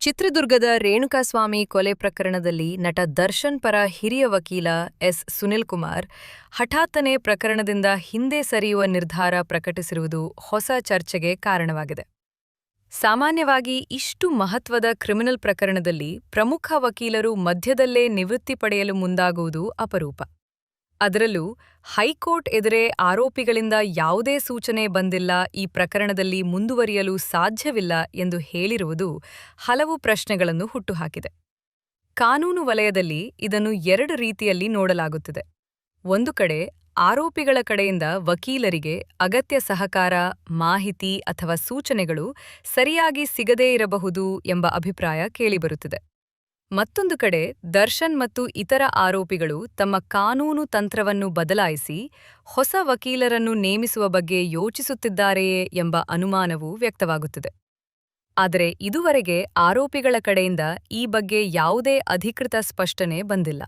ಚಿತ್ರದುರ್ಗದ ರೇಣುಕಾಸ್ವಾಮಿ ಕೊಲೆ ಪ್ರಕರಣದಲ್ಲಿ ನಟ ದರ್ಶನ್ ಪರ ಹಿರಿಯ ವಕೀಲ ಎಸ್. ಸುನಿಲ್ ಕುಮಾರ್ ಹಠಾತ್ತನೆ ಪ್ರಕರಣದಿಂದ ಹಿಂದೆ ಸರಿಯುವ ನಿರ್ಧಾರ ಪ್ರಕಟಿಸಿರುವುದು ಹೊಸ ಚರ್ಚೆಗೆ ಕಾರಣವಾಗಿದೆ. ಸಾಮಾನ್ಯವಾಗಿ ಇಷ್ಟು ಮಹತ್ವದ ಕ್ರಿಮಿನಲ್ ಪ್ರಕರಣದಲ್ಲಿ ಪ್ರಮುಖ ವಕೀಲರು ಮಧ್ಯದಲ್ಲೇ ನಿವೃತ್ತಿ ಪಡೆಯಲು ಮುಂದಾಗುವುದು ಅಪರೂಪ. ಅದರಲ್ಲೂ ಹೈಕೋರ್ಟ್ ಎದುರೇ ಆರೋಪಿಗಳಿಂದ ಯಾವುದೇ ಸೂಚನೆ ಬಂದಿಲ್ಲ, ಈ ಪ್ರಕರಣದಲ್ಲಿ ಮುಂದುವರಿಯಲು ಸಾಧ್ಯವಿಲ್ಲ ಎಂದು ಹೇಳಿರುವುದು ಹಲವು ಪ್ರಶ್ನೆಗಳನ್ನು ಹುಟ್ಟುಹಾಕಿದೆ. ಕಾನೂನು ವಲಯದಲ್ಲಿ ಇದನ್ನು ಎರಡು ರೀತಿಯಲ್ಲಿ ನೋಡಲಾಗುತ್ತಿದೆ. ಒಂದು ಕಡೆ ಆರೋಪಿಗಳ ಕಡೆಯಿಂದ ವಕೀಲರಿಗೆ ಅಗತ್ಯ ಸಹಕಾರ, ಮಾಹಿತಿ ಅಥವಾ ಸೂಚನೆಗಳು ಸರಿಯಾಗಿ ಸಿಗದೇ ಇರಬಹುದು ಎಂಬ ಅಭಿಪ್ರಾಯ ಕೇಳಿಬರುತ್ತಿದೆ. ಮತ್ತೊಂದು ಕಡೆ ದರ್ಶನ್ ಮತ್ತು ಇತರ ಆರೋಪಿಗಳು ತಮ್ಮ ಕಾನೂನು ತಂತ್ರವನ್ನು ಬದಲಾಯಿಸಿ ಹೊಸ ವಕೀಲರನ್ನು ನೇಮಿಸುವ ಬಗ್ಗೆ ಯೋಚಿಸುತ್ತಿದ್ದಾರೆಯೇ ಎಂಬ ಅನುಮಾನವೂ ವ್ಯಕ್ತವಾಗುತ್ತಿದೆ. ಆದರೆ ಇದುವರೆಗೆ ಆರೋಪಿಗಳ ಕಡೆಯಿಂದ ಈ ಬಗ್ಗೆ ಯಾವುದೇ ಅಧಿಕೃತ ಸ್ಪಷ್ಟನೆ ಬಂದಿಲ್ಲ.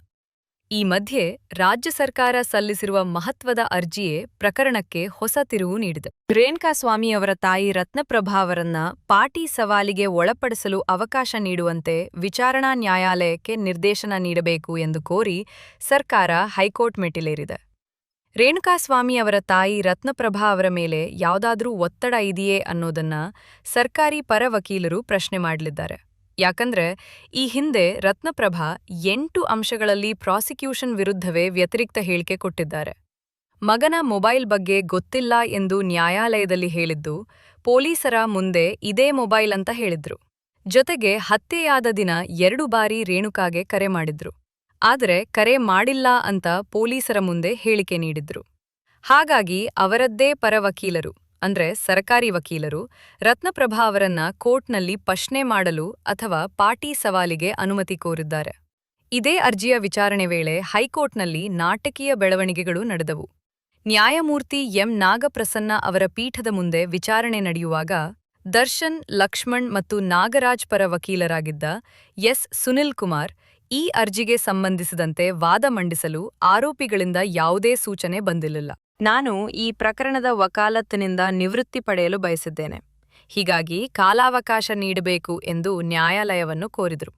ಈ ಮಧ್ಯೆ ರಾಜ್ಯ ಸರ್ಕಾರ ಸಲ್ಲಿಸಿರುವ ಮಹತ್ವದ ಅರ್ಜಿಯೇ ಪ್ರಕರಣಕ್ಕೆ ಹೊಸ ತಿರುವು ನೀಡಿದೆ. ರೇಣುಕಾಸ್ವಾಮಿ ಅವರ ತಾಯಿ ರತ್ನಪ್ರಭಾ ಅವರನ್ನ ಪಾಟಿ ಸವಾಲಿಗೆ ಒಳಪಡಿಸಲು ಅವಕಾಶ ನೀಡುವಂತೆ ವಿಚಾರಣಾ ನ್ಯಾಯಾಲಯಕ್ಕೆ ನಿರ್ದೇಶನ ನೀಡಬೇಕು ಎಂದು ಕೋರಿ ಸರ್ಕಾರ ಹೈಕೋರ್ಟ್ ಮೆಟ್ಟಿಲೇರಿದೆ. ರೇಣುಕಾಸ್ವಾಮಿ ಅವರ ತಾಯಿ ರತ್ನಪ್ರಭಾ ಅವರ ಮೇಲೆ ಯಾವುದಾದ್ರೂ ಒತ್ತಡ ಇದೆಯೇ ಅನ್ನೋದನ್ನ ಸರ್ಕಾರಿ ಪರ ವಕೀಲರು ಪ್ರಶ್ನೆ ಮಾಡಲಿದ್ದಾರೆ. ಯಾಕಂದ್ರೆ ಈ ಹಿಂದೆ ರತ್ನಪ್ರಭಾ 8 ಅಂಶಗಳಲ್ಲಿ ಪ್ರಾಸಿಕ್ಯೂಷನ್ ವಿರುದ್ಧವೇ ವ್ಯತಿರಿಕ್ತ ಹೇಳಿಕೆ ಕೊಟ್ಟಿದ್ದಾರೆ. ಮಗನ ಮೊಬೈಲ್ ಬಗ್ಗೆ ಗೊತ್ತಿಲ್ಲ ಎಂದು ನ್ಯಾಯಾಲಯದಲ್ಲಿ ಹೇಳಿದ್ದು, ಪೊಲೀಸರ ಮುಂದೆ ಇದೇ ಮೊಬೈಲ್ ಅಂತ ಹೇಳಿದ್ರು. ಜೊತೆಗೆ ಹತ್ಯೆಯಾದ ದಿನ 2 ಬಾರಿ ರೇಣುಕಾಗೆ ಕರೆ ಮಾಡಿದ್ರು. ಆದರೆ ಕರೆ ಮಾಡಿಲ್ಲ ಅಂತ ಪೊಲೀಸರ ಮುಂದೆ ಹೇಳಿಕೆ ನೀಡಿದ್ರು. ಹಾಗಾಗಿ ಅವರದ್ದೇ ಪರ ವಕೀಲರು ಅಂದ್ರೆ ಸರ್ಕಾರಿ ವಕೀಲರು ರತ್ನಪ್ರಭಾ ಅವರನ್ನ ಕೋರ್ಟ್ನಲ್ಲಿ ಪ್ರಶ್ನೆ ಮಾಡಲು ಅಥವಾ ಪಾಟಿ ಸವಾಲಿಗೆ ಅನುಮತಿ ಕೋರಿದ್ದಾರೆ. ಇದೇ ಅರ್ಜಿಯ ವಿಚಾರಣೆ ವೇಳೆ ಹೈಕೋರ್ಟ್ನಲ್ಲಿ ನಾಟಕೀಯ ಬೆಳವಣಿಗೆಗಳು ನಡೆದವು. ನ್ಯಾಯಮೂರ್ತಿ ಎಂ. ನಾಗಪ್ರಸನ್ನ ಅವರ ಪೀಠದ ಮುಂದೆ ವಿಚಾರಣೆ ನಡೆಯುವಾಗ ದರ್ಶನ್, ಲಕ್ಷ್ಮಣ್ ಮತ್ತು ನಾಗರಾಜ್ ಪರ ವಕೀಲರಾಗಿದ್ದ ಎಸ್. ಸುನಿಲ್ ಕುಮಾರ್ ಈ ಅರ್ಜಿಗೆ ಸಂಬಂಧಿಸಿದಂತೆ ವಾದ ಮಂಡಿಸಲು ಆರೋಪಿಗಳಿಂದ ಯಾವುದೇ ಸೂಚನೆ ಬಂದಿರಲಿಲ್ಲ. ನಾನು ಈ ಪ್ರಕರಣದ ವಕಾಲತ್ತಿನಿಂದ ನಿವೃತ್ತಿ ಪಡೆಯಲು ಬಯಸಿದ್ದೇನೆ, ಹೀಗಾಗಿ ಕಾಲಾವಕಾಶ ನೀಡಬೇಕು ಎಂದು ನ್ಯಾಯಾಲಯವನ್ನು ಕೋರಿದರು.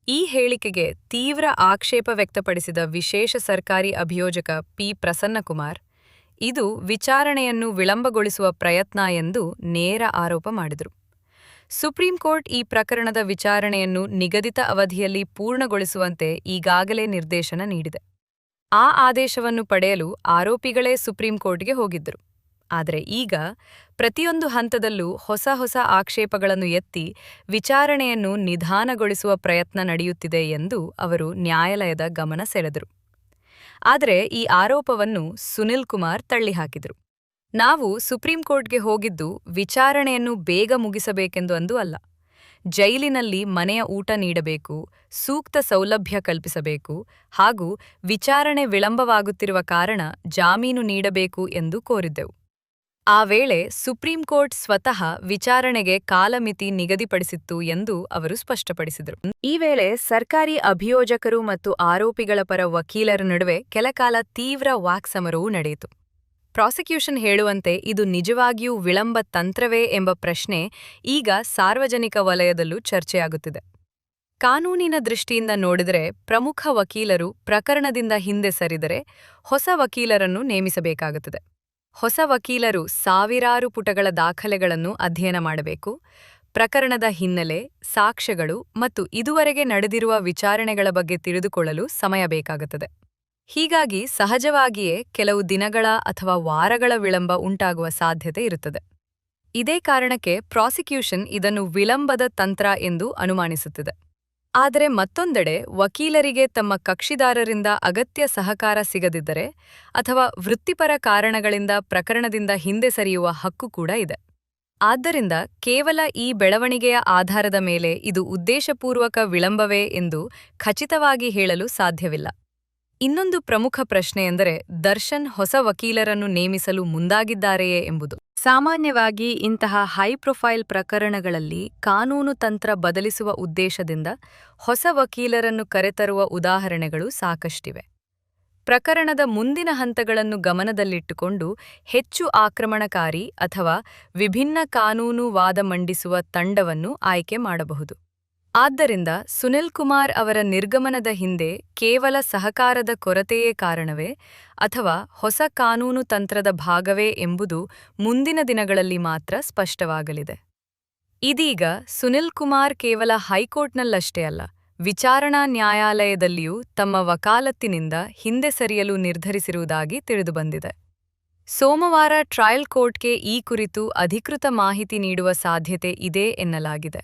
ಈ ಹೇಳಿಕೆಗೆ ತೀವ್ರ ಆಕ್ಷೇಪ ವ್ಯಕ್ತಪಡಿಸಿದ ವಿಶೇಷ ಸರ್ಕಾರಿ ಅಭಿಯೋಜಕ ಪಿ. ಪ್ರಸನ್ನಕುಮಾರ್, ಇದು ವಿಚಾರಣೆಯನ್ನು ವಿಳಂಬಗೊಳಿಸುವ ಪ್ರಯತ್ನ ಎಂದು ನೇರ ಆರೋಪ ಮಾಡಿದರು. ಸುಪ್ರೀಂ ಕೋರ್ಟ್ ಈ ಪ್ರಕರಣದ ವಿಚಾರಣೆಯನ್ನು ನಿಗದಿತ ಅವಧಿಯಲ್ಲಿ ಪೂರ್ಣಗೊಳಿಸುವಂತೆ ಈಗಾಗಲೇ ನಿರ್ದೇಶನ ನೀಡಿದೆ. ಆ ಆದೇಶವನ್ನು ಪಡೆಯಲು ಆರೋಪಿಗಳೇ ಸುಪ್ರೀಂ ಕೋರ್ಟ್ಗೆ ಹೋಗಿದ್ದರು. ಆದರೆ ಈಗ ಪ್ರತಿಯೊಂದು ಹಂತದಲ್ಲೂ ಹೊಸ ಆಕ್ಷೇಪಗಳನ್ನು ಎತ್ತಿ ವಿಚಾರಣೆಯನ್ನು ನಿಧಾನಗೊಳಿಸುವ ಪ್ರಯತ್ನ ನಡೆಯುತ್ತಿದೆ ಎಂದು ಅವರು ನ್ಯಾಯಾಲಯದ ಗಮನ ಸೆಳೆದರು. ಆದರೆ ಈ ಆರೋಪವನ್ನು ಸುನಿಲ್ ಕುಮಾರ್ ತಳ್ಳಿಹಾಕಿದರು. ನಾವು ಸುಪ್ರೀಂ ಕೋರ್ಟ್ಗೆ ಹೋಗಿದ್ದು ವಿಚಾರಣೆಯನ್ನು ಬೇಗ ಮುಗಿಸಬೇಕೆಂದು ಅಂದು ಅಲ್ಲ. ಜೈಲಿನಲ್ಲಿ ಮನೆಯ ಊಟ ನೀಡಬೇಕು, ಸೂಕ್ತ ಸೌಲಭ್ಯ ಕಲ್ಪಿಸಬೇಕು ಹಾಗೂ ವಿಚಾರಣೆ ವಿಳಂಬವಾಗುತ್ತಿರುವ ಕಾರಣ ಜಾಮೀನು ನೀಡಬೇಕು ಎಂದು ಕೋರಿದ್ದೆವು. ಆ ವೇಳೆ ಸುಪ್ರೀಂ ಕೋರ್ಟ್ ಸ್ವತಃ ವಿಚಾರಣೆಗೆ ಕಾಲಮಿತಿ ನಿಗದಿಪಡಿಸಿತ್ತು ಎಂದು ಅವರು ಸ್ಪಷ್ಟಪಡಿಸಿದರು. ಈ ವೇಳೆ ಸರ್ಕಾರಿ ಅಭಿಯೋಜಕರು ಮತ್ತು ಆರೋಪಿಗಳ ಪರ ವಕೀಲರ ನಡುವೆ ಕೆಲಕಾಲ ತೀವ್ರ ವಾಕ್ಸಮರವೂ ನಡೆಯಿತು. ಪ್ರಾಸಿಕ್ಯೂಷನ್ ಹೇಳುವಂತೆ ಇದು ನಿಜವಾಗಿಯೂ ವಿಳಂಬ ತಂತ್ರವೇ ಎಂಬ ಪ್ರಶ್ನೆ ಈಗ ಸಾರ್ವಜನಿಕ ವಲಯದಲ್ಲೂ ಚರ್ಚೆಯಾಗುತ್ತಿದೆ. ಕಾನೂನಿನ ದೃಷ್ಟಿಯಿಂದ ನೋಡಿದರೆ ಪ್ರಮುಖ ವಕೀಲರು ಪ್ರಕರಣದಿಂದ ಹಿಂದೆ ಸರಿದರೆ ಹೊಸ ವಕೀಲರನ್ನು ನೇಮಿಸಬೇಕಾಗುತ್ತದೆ. ಹೊಸ ವಕೀಲರು ಸಾವಿರಾರು ಪುಟಗಳ ದಾಖಲೆಗಳನ್ನು ಅಧ್ಯಯನ ಮಾಡಬೇಕು, ಪ್ರಕರಣದ ಹಿನ್ನೆಲೆ, ಸಾಕ್ಷ್ಯಗಳು ಮತ್ತು ಇದುವರೆಗೆ ನಡೆದಿರುವ ವಿಚಾರಣೆಗಳ ಬಗ್ಗೆ ತಿಳಿದುಕೊಳ್ಳಲು ಸಮಯ ಬೇಕಾಗುತ್ತದೆ. ಹೀಗಾಗಿ ಸಹಜವಾಗಿಯೇ ಕೆಲವು ದಿನಗಳ ಅಥವಾ ವಾರಗಳ ವಿಳಂಬ ಉಂಟಾಗುವ ಸಾಧ್ಯತೆ ಇರುತ್ತದೆ. ಇದೇ ಕಾರಣಕ್ಕೆ ಪ್ರಾಸಿಕ್ಯೂಷನ್ ಇದನ್ನು ವಿಳಂಬದ ತಂತ್ರ ಎಂದು ಅನುಮಾನಿಸುತ್ತಿದೆ. ಆದರೆ ಮತ್ತೊಂದೆಡೆ ವಕೀಲರಿಗೆ ತಮ್ಮ ಕಕ್ಷಿದಾರರಿಂದ ಅಗತ್ಯ ಸಹಕಾರ ಸಿಗದಿದ್ದರೆ ಅಥವಾ ವೃತ್ತಿಪರ ಕಾರಣಗಳಿಂದ ಪ್ರಕರಣದಿಂದ ಹಿಂದೆ ಸರಿಯುವ ಹಕ್ಕು ಕೂಡ ಇದೆ. ಆದ್ದರಿಂದ ಕೇವಲ ಈ ಬೆಳವಣಿಗೆಯ ಆಧಾರದ ಮೇಲೆ ಇದು ಉದ್ದೇಶಪೂರ್ವಕ ವಿಳಂಬವೇ ಎಂದು ಖಚಿತವಾಗಿ ಹೇಳಲು ಸಾಧ್ಯವಿಲ್ಲ. ಇನ್ನೊಂದು ಪ್ರಮುಖ ಪ್ರಶ್ನೆಯೆಂದರೆ ದರ್ಶನ್ ಹೊಸ ವಕೀಲರನ್ನು ನೇಮಿಸಲು ಮುಂದಾಗಿದ್ದಾರೆಯೇ ಎಂಬುದು. ಸಾಮಾನ್ಯವಾಗಿ ಇಂತಹ ಹೈಪ್ರೊಫೈಲ್ ಪ್ರಕರಣಗಳಲ್ಲಿ ಕಾನೂನು ತಂತ್ರ ಬದಲಿಸುವ ಉದ್ದೇಶದಿಂದ ಹೊಸ ವಕೀಲರನ್ನು ಕರೆತರುವ ಉದಾಹರಣೆಗಳು ಸಾಕಷ್ಟಿವೆ. ಪ್ರಕರಣದ ಮುಂದಿನ ಹಂತಗಳನ್ನು ಗಮನದಲ್ಲಿಟ್ಟುಕೊಂಡು ಹೆಚ್ಚು ಆಕ್ರಮಣಕಾರಿ ಅಥವಾ ವಿಭಿನ್ನ ಕಾನೂನು ವಾದ ಮಂಡಿಸುವ ತಂಡವನ್ನು ಆಯ್ಕೆ ಮಾಡಬಹುದು. ಆದ್ದರಿಂದ ಸುನಿಲ್ ಕುಮಾರ್ ಅವರ ನಿರ್ಗಮನದ ಹಿಂದೆ ಕೇವಲ ಸಹಕಾರದ ಕೊರತೆಯೇ ಕಾರಣವೇ ಅಥವಾ ಹೊಸ ಕಾನೂನು ತಂತ್ರದ ಭಾಗವೇ ಎಂಬುದು ಮುಂದಿನ ದಿನಗಳಲ್ಲಿ ಮಾತ್ರ ಸ್ಪಷ್ಟವಾಗಲಿದೆ. ಇದೀಗ ಸುನಿಲ್ ಕುಮಾರ್ ಕೇವಲ ಹೈಕೋರ್ಟ್ನಲ್ಲಷ್ಟೇ ಅಲ್ಲ, ವಿಚಾರಣಾ ನ್ಯಾಯಾಲಯದಲ್ಲಿಯೂ ತಮ್ಮ ವಕಾಲತ್ತಿನಿಂದ ಹಿಂದೆ ಸರಿಯಲು ನಿರ್ಧರಿಸಿರುವುದಾಗಿ ತಿಳಿದುಬಂದಿದೆ. ಸೋಮವಾರ ಟ್ರಯಲ್ ಕೋರ್ಟ್ಗೆ ಈ ಕುರಿತು ಅಧಿಕೃತ ಮಾಹಿತಿ ನೀಡುವ ಸಾಧ್ಯತೆ ಇದೆ ಎನ್ನಲಾಗಿದೆ.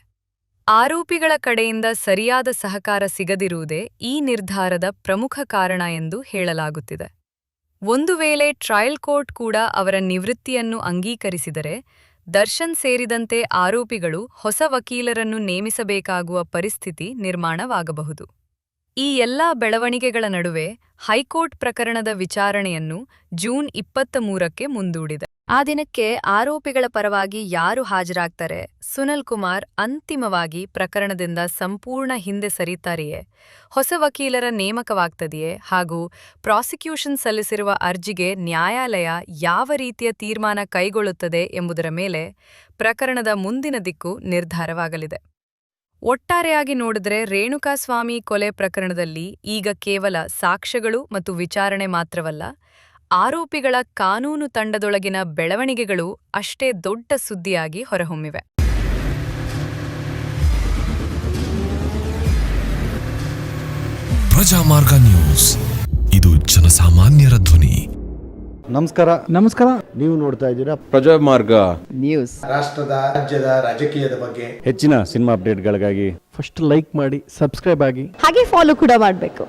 ಆರೋಪಿಗಳ ಕಡೆಯಿಂದ ಸರಿಯಾದ ಸಹಕಾರ ಸಿಗದಿರುವುದೇ ಈ ನಿರ್ಧಾರದ ಪ್ರಮುಖ ಕಾರಣ ಎಂದು ಹೇಳಲಾಗುತ್ತಿದೆ. ಒಂದು ವೇಳೆ ಟ್ರಯಲ್ ಕೋರ್ಟ್ ಕೂಡ ಅವರ ನಿವೃತ್ತಿಯನ್ನು ಅಂಗೀಕರಿಸಿದರೆ, ದರ್ಶನ್ ಸೇರಿದಂತೆ ಆರೋಪಿಗಳು ಹೊಸ ವಕೀಲರನ್ನು ನೇಮಿಸಬೇಕಾಗುವ ಪರಿಸ್ಥಿತಿ ನಿರ್ಮಾಣವಾಗಬಹುದು. ಈ ಎಲ್ಲಾ ಬೆಳವಣಿಗೆಗಳ ನಡುವೆ ಹೈಕೋರ್ಟ್ ಪ್ರಕರಣದ ವಿಚಾರಣೆಯನ್ನು ಜೂನ್ 23ಕ್ಕೆ ಮುಂದೂಡಿದೆ. ಆ ದಿನಕ್ಕೆ ಆರೋಪಿಗಳ ಪರವಾಗಿ ಯಾರು ಹಾಜರಾಗ್ತಾರೆ, ಸುನಿಲ್ ಕುಮಾರ್ ಅಂತಿಮವಾಗಿ ಪ್ರಕರಣದಿಂದ ಸಂಪೂರ್ಣ ಹಿಂದೆ ಸರಿತಾರೆಯೇ, ಹೊಸ ವಕೀಲರ ನೇಮಕವಾಗ್ತದೆಯೇ ಹಾಗೂ ಪ್ರಾಸಿಕ್ಯೂಷನ್ ಸಲ್ಲಿಸಿರುವ ಅರ್ಜಿಗೆ ನ್ಯಾಯಾಲಯ ಯಾವ ರೀತಿಯ ತೀರ್ಮಾನ ಕೈಗೊಳ್ಳುತ್ತದೆ ಎಂಬುದರ ಮೇಲೆ ಪ್ರಕರಣದ ಮುಂದಿನ ದಿಕ್ಕು ನಿರ್ಧಾರವಾಗಲಿದೆ. ಒಟ್ಟಾರೆಯಾಗಿ ನೋಡಿದ್ರೆ ರೇಣುಕಾಸ್ವಾಮಿ ಕೊಲೆ ಪ್ರಕರಣದಲ್ಲಿ ಈಗ ಕೇವಲ ಸಾಕ್ಷ್ಯಗಳು ಮತ್ತು ವಿಚಾರಣೆ ಮಾತ್ರವಲ್ಲ, ಆರೋಪಿಗಳ ಕಾನೂನು ತಂಡದೊಳಗಿನ ಬೆಳವಣಿಗೆಗಳು ಅಷ್ಟೇ ದೊಡ್ಡ ಸುದ್ದಿಯಾಗಿ ಹೊರಹೊಮ್ಮಿವೆ. ಪ್ರಜಾಮಾರ್ಗ ನ್ಯೂಸ್, ಇದು ಜನಸಾಮಾನ್ಯರ ಧ್ವನಿ. ನಮಸ್ಕಾರ. ನೀವು ನೋಡ್ತಾ ಇದ್ದೀರಾ ಪ್ರಜಾಮಾರ್ಗ ನ್ಯೂಸ್. ರಾಷ್ಟ್ರದ ರಾಜ್ಯದ ರಾಜಕೀಯದ ಬಗ್ಗೆ ಹೆಚ್ಚಿನ ಸಿನಿಮಾ ಅಪ್ಡೇಟ್ಗಳಿಗಾಗಿ ಫಸ್ಟ್ ಲೈಕ್ ಮಾಡಿ, ಸಬ್ಸ್ಕ್ರೈಬ್ ಆಗಿ, ಹಾಗೆ ಫಾಲೋ ಕೂಡ ಮಾಡಬೇಕು.